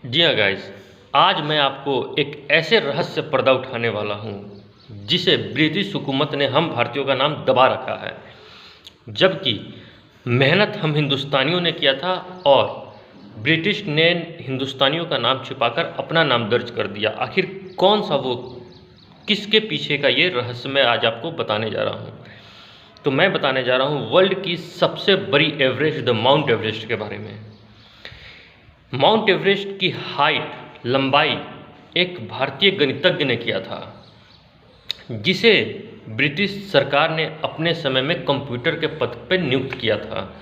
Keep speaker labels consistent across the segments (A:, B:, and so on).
A: जी हाँ गाइस, आज मैं आपको एक ऐसे रहस्य पर्दा उठाने वाला हूँ जिसे ब्रिटिश हुकूमत ने हम भारतीयों का नाम दबा रखा है, जबकि मेहनत हम हिंदुस्तानियों ने किया था और ब्रिटिश ने हिंदुस्तानियों का नाम छिपाकर अपना नाम दर्ज कर दिया। आखिर कौन सा वो, किसके पीछे का ये रहस्य मैं आज आपको बताने जा रहा हूँ। तो मैं बताने जा रहा हूँ वर्ल्ड की सबसे बड़ी एवरेस्ट, द माउंट एवरेस्ट के बारे में। माउंट एवरेस्ट की हाइट, लंबाई एक भारतीय गणितज्ञ ने किया था, जिसे ब्रिटिश सरकार ने अपने समय में कंप्यूटर के पद पर नियुक्त किया था।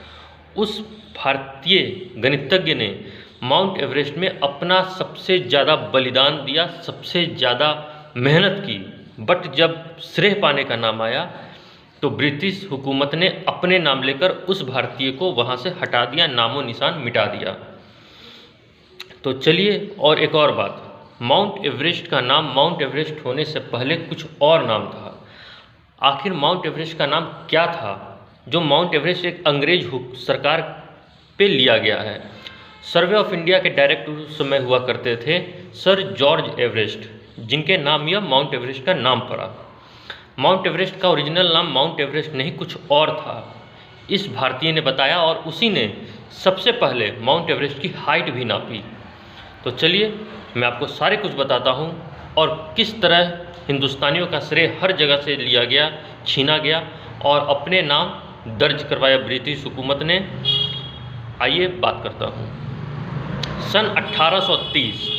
A: उस भारतीय गणितज्ञ ने माउंट एवरेस्ट में अपना सबसे ज़्यादा बलिदान दिया, सबसे ज़्यादा मेहनत की, बट जब श्रेय पाने का नाम आया तो ब्रिटिश हुकूमत ने अपने नाम लेकर उस भारतीय को वहाँ से हटा दिया, नामो निशान मिटा दिया। तो चलिए, और एक और बात, माउंट एवरेस्ट का नाम माउंट एवरेस्ट होने से पहले कुछ और नाम था। आखिर माउंट एवरेस्ट का नाम क्या था? जो माउंट एवरेस्ट एक अंग्रेज सरकार पे लिया गया है। सर्वे ऑफ इंडिया के डायरेक्टर उस समय हुआ करते थे सर जॉर्ज एवरेस्ट, जिनके नाम यह माउंट एवरेस्ट का नाम पड़ा। माउंट एवरेस्ट का ओरिजिनल नाम माउंट एवरेस्ट नहीं कुछ और था, इस भारतीय ने बताया, और उसी ने सबसे पहले माउंट एवरेस्ट की हाइट भी नापी। तो चलिए, मैं आपको सारे कुछ बताता हूँ और किस तरह हिंदुस्तानियों का श्रेय हर जगह से लिया गया, छीना गया और अपने नाम दर्ज करवाया ब्रिटिश हुकूमत ने। आइए बात करता हूँ। सन 1830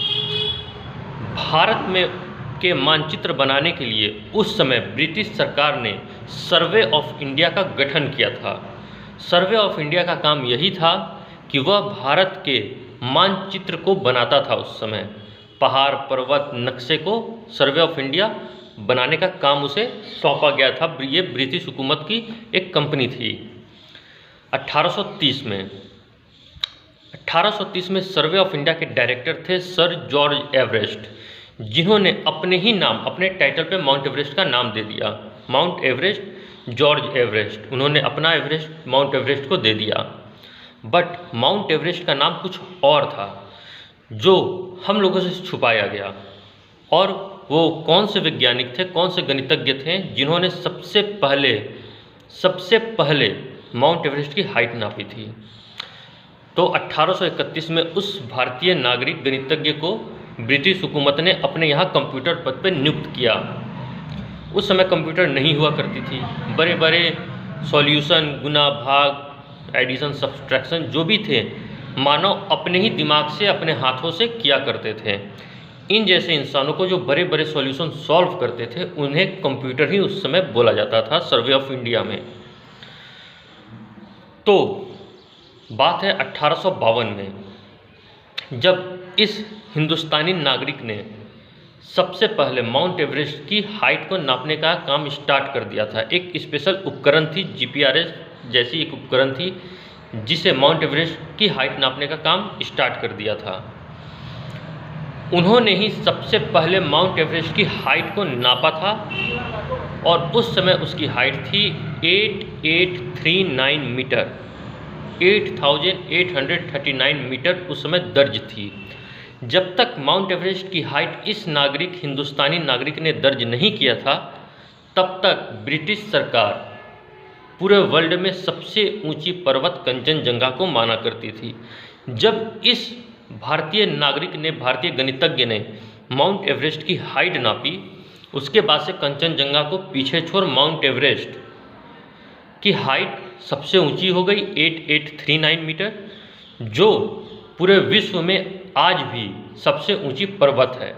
A: भारत में के मानचित्र बनाने के लिए उस समय ब्रिटिश सरकार ने सर्वे ऑफ इंडिया का गठन किया था। सर्वे ऑफ इंडिया का काम यही था कि वह भारत के मानचित्र को बनाता था। उस समय पहाड़, पर्वत, नक्शे को सर्वे ऑफ इंडिया बनाने का काम उसे सौंपा गया था। ये ब्रिटिश हुकूमत की एक कंपनी थी। 1830 में सर्वे ऑफ इंडिया के डायरेक्टर थे सर जॉर्ज एवरेस्ट, जिन्होंने अपने ही नाम, अपने टाइटल पे माउंट एवरेस्ट का नाम दे दिया। माउंट एवरेस्ट, जॉर्ज एवरेस्ट, उन्होंने अपना एवरेस्ट माउंट एवरेस्ट को दे दिया। बट माउंट एवरेस्ट का नाम कुछ और था, जो हम लोगों से छुपाया गया। और वो कौन से वैज्ञानिक थे, कौन से गणितज्ञ थे जिन्होंने सबसे पहले माउंट एवरेस्ट की हाइट नापी थी? तो 1831 में उस भारतीय नागरिक गणितज्ञ को ब्रिटिश हुकूमत ने अपने यहाँ कंप्यूटर पद पर नियुक्त किया। उस समय कंप्यूटर नहीं हुआ करती थी। बड़े बड़े सॉल्यूशन, गुना भाग, एडिशन, सब्सट्रैक्शन जो भी थे, मानव अपने ही दिमाग से, अपने हाथों से किया करते थे। इन जैसे इंसानों को जो बड़े बड़े सॉल्यूशन सॉल्व करते थे, उन्हें कंप्यूटर ही उस समय बोला जाता था सर्वे ऑफ इंडिया में। तो बात है 1852 में, जब इस हिंदुस्तानी नागरिक ने सबसे पहले माउंट एवरेस्ट की हाइट को नापने का काम स्टार्ट कर दिया था। एक स्पेशल उपकरण थी, जीपीआरएस जैसी एक उपकरण थी, जिसे माउंट एवरेस्ट की हाइट नापने का काम स्टार्ट कर दिया था। उन्होंने ही सबसे पहले माउंट एवरेस्ट की हाइट को नापा था और उस समय उसकी हाइट थी 8839 मीटर, 8839 मीटर उस समय दर्ज थी। जब तक माउंट एवरेस्ट की हाइट इस नागरिक, हिंदुस्तानी नागरिक ने दर्ज नहीं किया था, तब तक ब्रिटिश सरकार पूरे वर्ल्ड में सबसे ऊंची पर्वत कंचनजंगा को माना करती थी। जब इस भारतीय नागरिक ने, भारतीय गणितज्ञ ने माउंट एवरेस्ट की हाइट नापी, उसके बाद से कंचनजंगा को पीछे छोड़ माउंट एवरेस्ट की हाइट सबसे ऊंची हो गई 8839 मीटर, जो पूरे विश्व में आज भी सबसे ऊंची पर्वत है।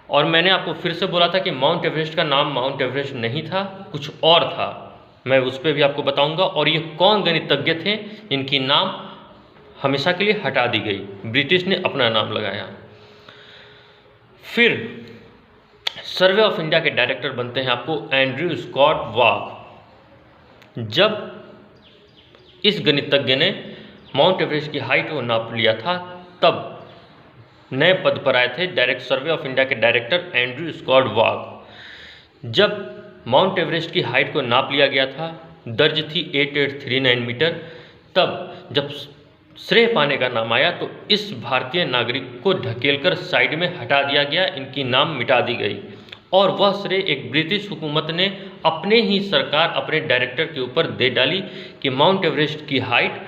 A: और मैंने आपको फिर से बोला था कि माउंट एवरेस्ट का नाम माउंट एवरेस्ट नहीं था, कुछ और था। मैं उस पर भी आपको बताऊंगा। और ये कौन गणितज्ञ थे जिनकी नाम हमेशा के लिए हटा दी गई, ब्रिटिश ने अपना नाम लगाया। फिर सर्वे ऑफ इंडिया के डायरेक्टर बनते हैं आपको एंड्रयू स्कॉट वाघ। जब इस गणितज्ञ ने माउंट एवरेस्ट की हाइट को नाप लिया था, तब नए पद पर आए थे डायरेक्ट सर्वे ऑफ इंडिया के डायरेक्टर एंड्रयू स्कॉट वाघ। जब माउंट एवरेस्ट की हाइट को नाप लिया गया था, दर्ज थी 8839 मीटर, तब जब श्रेय पाने का नाम आया तो इस भारतीय नागरिक को ढकेलकर साइड में हटा दिया गया, इनकी नाम मिटा दी गई और वह श्रेय एक ब्रिटिश हुकूमत ने अपने ही सरकार अपने डायरेक्टर के ऊपर दे डाली कि माउंट एवरेस्ट की हाइट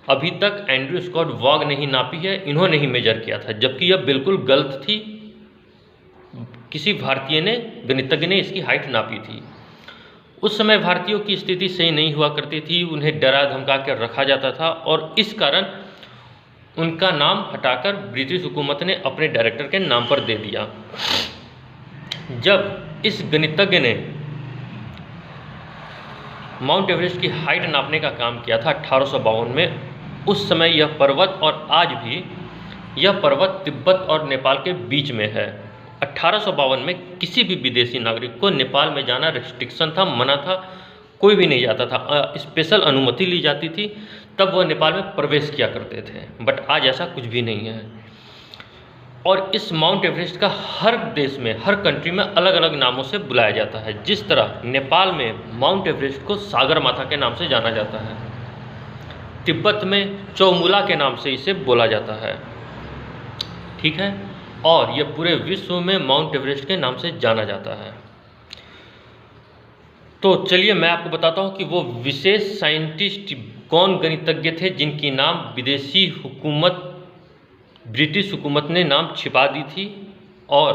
A: अभी तक एंड्रयू स्कॉट वॉग ने ही नापी है, इन्होंने ही मेजर किया था, जबकि यह बिल्कुल गलत थी। किसी भारतीय ने, गणितज्ञ ने इसकी हाइट नापी थी। उस समय भारतीयों की स्थिति सही नहीं हुआ करती थी, उन्हें डरा धमका कर रखा जाता था और इस कारण उनका नाम हटाकर ब्रिटिश हुकूमत ने अपने डायरेक्टर के नाम पर दे दिया। जब इस गणितज्ञ ने माउंट एवरेस्ट की हाइट नापने का काम किया था 1852 में, उस समय यह पर्वत और आज भी यह पर्वत तिब्बत और नेपाल के बीच में है। 1852 में किसी भी विदेशी नागरिक को नेपाल में जाना रिस्ट्रिक्शन था, मना था, कोई भी नहीं जाता था, स्पेशल अनुमति ली जाती थी, तब वह नेपाल में प्रवेश किया करते थे। बट आज ऐसा कुछ भी नहीं है। और इस माउंट एवरेस्ट का हर देश में, हर कंट्री में अलग अलग नामों से बुलाया जाता है। जिस तरह नेपाल में माउंट एवरेस्ट को सागर माथा के नाम से जाना जाता है, तिब्बत में चौमुला के नाम से इसे बोला जाता है, ठीक है, और यह पूरे विश्व में माउंट एवरेस्ट के नाम से जाना जाता है। तो चलिए मैं आपको बताता हूँ कि वो विशेष साइंटिस्ट कौन गणितज्ञ थे जिनकी नाम विदेशी हुकूमत, ब्रिटिश हुकूमत ने नाम छिपा दी थी और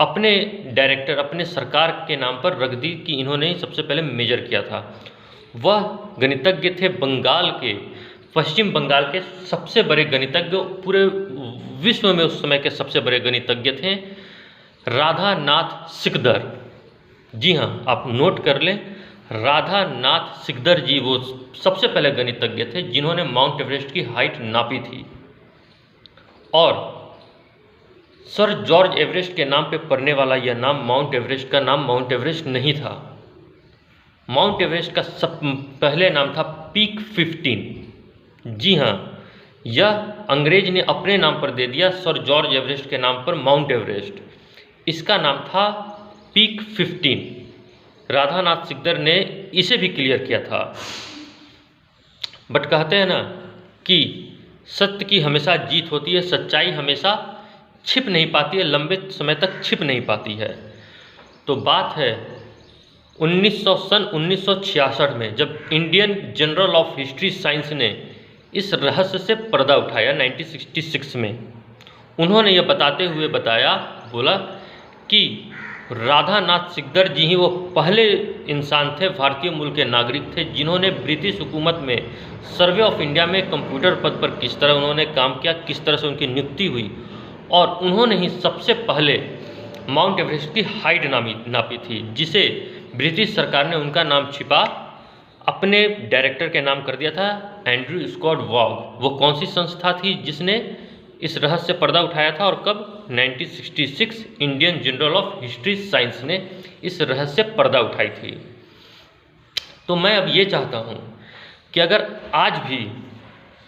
A: अपने डायरेक्टर, अपने सरकार के नाम पर रख दी कि इन्होंने ही सबसे पहले मेजर किया था। वह गणितज्ञ थे बंगाल के, पश्चिम बंगाल के सबसे बड़े गणितज्ञ, पूरे विश्व में उस समय के सबसे बड़े गणितज्ञ थे, राधानाथ सिकदर। जी हाँ, आप नोट कर लें, राधानाथ सिकदर जी वो सबसे पहले गणितज्ञ थे जिन्होंने माउंट एवरेस्ट की हाइट नापी थी। और सर जॉर्ज एवरेस्ट के नाम पे पड़ने वाला यह नाम, माउंट एवरेस्ट का नाम माउंट एवरेस्ट नहीं था। माउंट एवरेस्ट का पहले नाम था पीक 15। जी हाँ, यह अंग्रेज ने अपने नाम पर दे दिया, सर जॉर्ज एवरेस्ट के नाम पर माउंट एवरेस्ट। इसका नाम था पीक 15। राधानाथ सिकदर ने इसे भी क्लियर किया था। बट कहते हैं ना कि सत्य की हमेशा जीत होती है, सच्चाई हमेशा छिप नहीं पाती है, लंबे समय तक छिप नहीं पाती है। तो बात है 1966 में, जब Indian journal of history science ने इस रहस्य से पर्दा उठाया 1966 में। उन्होंने यह बताते हुए बोला कि राधानाथ सिकदर जी ही वो पहले इंसान थे, भारतीय मूल के नागरिक थे, जिन्होंने ब्रिटिश हुकूमत में सर्वे ऑफ इंडिया में कंप्यूटर पद पर किस तरह उन्होंने काम किया, किस तरह से उनकी नियुक्ति हुई, और उन्होंने ही सबसे पहले माउंट एवरेस्ट की हाइट नापी थी, जिसे ब्रिटिश सरकार ने उनका नाम छिपा अपने डायरेक्टर के नाम कर दिया था, एंड्रयू स्कॉट वॉग। वो कौन सी संस्था थी जिसने इस रहस्य पर्दा उठाया था, और कब? 1966 Indian journal of history science ने इस रहस्य पर्दा उठाई थी। तो मैं अब ये चाहता हूँ कि अगर आज भी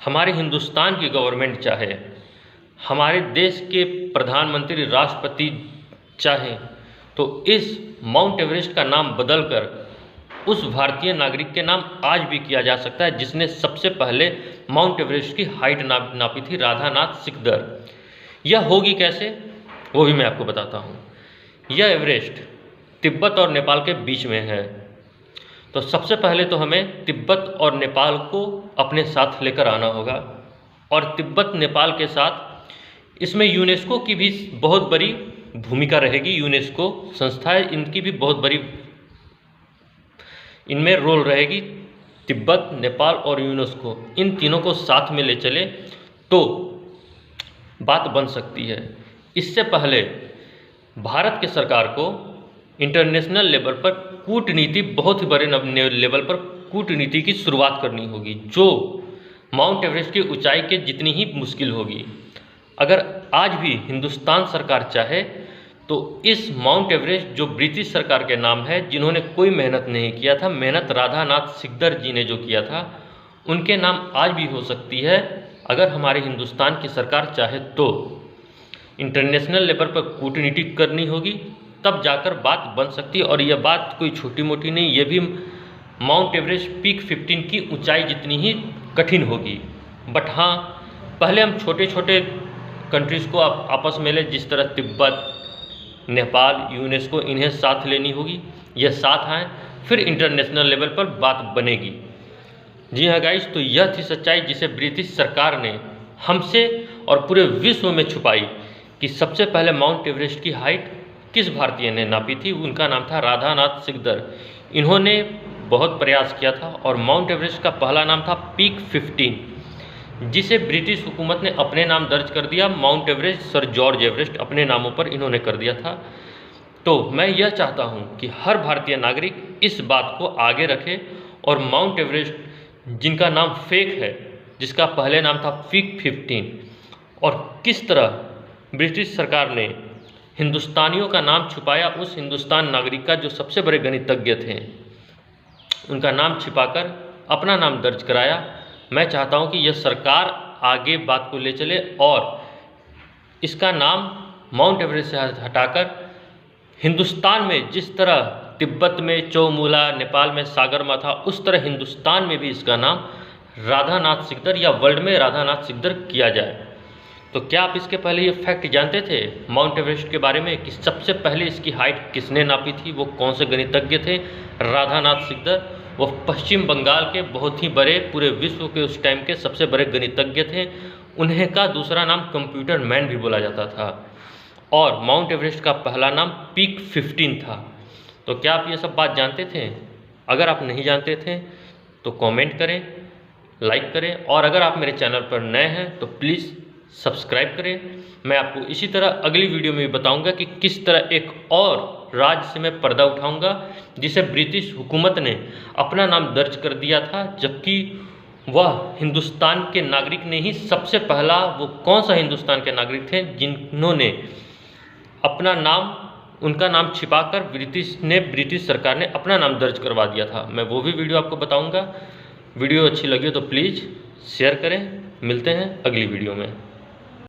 A: हमारे हिंदुस्तान की गवर्नमेंट चाहे, हमारे देश के प्रधानमंत्री, राष्ट्रपति चाहे, तो इस माउंट एवरेस्ट का नाम बदलकर उस भारतीय नागरिक के नाम आज भी किया जा सकता है जिसने सबसे पहले माउंट एवरेस्ट की हाइट नापी थी, राधानाथ सिकदर। यह होगी कैसे, वो भी मैं आपको बताता हूँ। यह एवरेस्ट तिब्बत और नेपाल के बीच में है, तो सबसे पहले तो हमें तिब्बत और नेपाल को अपने साथ लेकर आना होगा, और तिब्बत नेपाल के साथ इसमें यूनेस्को की भी बहुत बड़ी भूमिका रहेगी। यूनेस्को संस्था है, इनकी भी बहुत बड़ी इनमें रोल रहेगी। तिब्बत, नेपाल और यूनेस्को, इन तीनों को साथ में ले चले तो बात बन सकती है। इससे पहले भारत के सरकार को इंटरनेशनल लेवल पर कूटनीति, बहुत ही बड़े लेवल पर कूटनीति की शुरुआत करनी होगी, जो माउंट एवरेस्ट की ऊंचाई के जितनी ही मुश्किल होगी। अगर आज भी हिंदुस्तान सरकार चाहे तो इस माउंट एवरेस्ट, जो ब्रिटिश सरकार के नाम है, जिन्होंने कोई मेहनत नहीं किया था, मेहनत राधानाथ सिकदर जी ने जो किया था, उनके नाम आज भी हो सकती है अगर हमारे हिंदुस्तान की सरकार चाहे तो। इंटरनेशनल लेवल पर कूटनीति करनी होगी, तब जाकर बात बन सकती है। और यह बात कोई छोटी मोटी नहीं, ये भी माउंट एवरेस्ट पीक 15 की ऊंचाई जितनी ही कठिन होगी। बट हाँ, पहले हम छोटे छोटे कंट्रीज़ को आपस में ले, जिस तरह तिब्बत, नेपाल, यूनेस्को, इन्हें साथ लेनी होगी। यह साथ आए, फिर इंटरनेशनल लेवल पर बात बनेगी। जी हाँ गाइस, तो यह थी सच्चाई जिसे ब्रिटिश सरकार ने हमसे और पूरे विश्व में छुपाई कि सबसे पहले माउंट एवरेस्ट की हाइट किस भारतीय ने नापी थी। उनका नाम था राधानाथ सिकदर। इन्होंने बहुत प्रयास किया था और माउंट एवरेस्ट का पहला नाम था पीक 15, जिसे ब्रिटिश हुकूमत ने अपने नाम दर्ज कर दिया। Mount Everest sir George Everest अपने नामों पर इन्होंने कर दिया था। तो मैं यह चाहता हूं कि हर भारतीय नागरिक इस बात को आगे रखे और माउंट एवरेस्ट, जिनका नाम फेक है, जिसका पहले नाम था पीक 15, और किस तरह ब्रिटिश सरकार ने हिंदुस्तानियों का नाम छुपाया, उस हिंदुस्तान नागरिक का जो सबसे बड़े गणितज्ञ थे, उनका नाम छिपाकर अपना नाम दर्ज कराया। मैं चाहता हूं कि यह सरकार आगे बात को ले चले और इसका नाम माउंट एवरेस्ट से हटाकर हिंदुस्तान में, जिस तरह तिब्बत में चौमूला, नेपाल में सागरमाथा, उस तरह हिंदुस्तान में भी इसका नाम राधानाथ सिकदर या वर्ल्ड में राधानाथ सिकदर किया जाए। तो क्या आप इसके पहले ये फैक्ट जानते थे माउंट एवरेस्ट के बारे में कि सबसे पहले इसकी हाइट किसने नापी थी? वो कौन से गणितज्ञ थे? राधानाथ सिकदर। वो पश्चिम बंगाल के बहुत ही बड़े, पूरे विश्व के उस टाइम के सबसे बड़े गणितज्ञ थे। उन्हें का दूसरा नाम कंप्यूटर मैन भी बोला जाता था। और माउंट एवरेस्ट का पहला नाम पीक 15 था। तो क्या आप ये सब बात जानते थे? अगर आप नहीं जानते थे तो कमेंट करें, लाइक करें, और अगर आप मेरे चैनल पर नए हैं तो प्लीज़ सब्सक्राइब करें। मैं आपको इसी तरह अगली वीडियो में भी बताऊंगा कि किस तरह एक और राज्य से मैं पर्दा उठाऊंगा जिसे ब्रिटिश हुकूमत ने अपना नाम दर्ज कर दिया था, जबकि वह हिंदुस्तान के नागरिक ने ही सबसे पहला, वो कौन सा हिंदुस्तान के नागरिक थे जिन्होंने अपना नाम, उनका नाम छिपाकर ब्रिटिश सरकार ने अपना नाम दर्ज करवा दिया था। मैं वो भी वीडियो आपको बताऊंगा। वीडियो अच्छी लगी हो तो प्लीज़ शेयर करें। मिलते हैं अगली वीडियो में।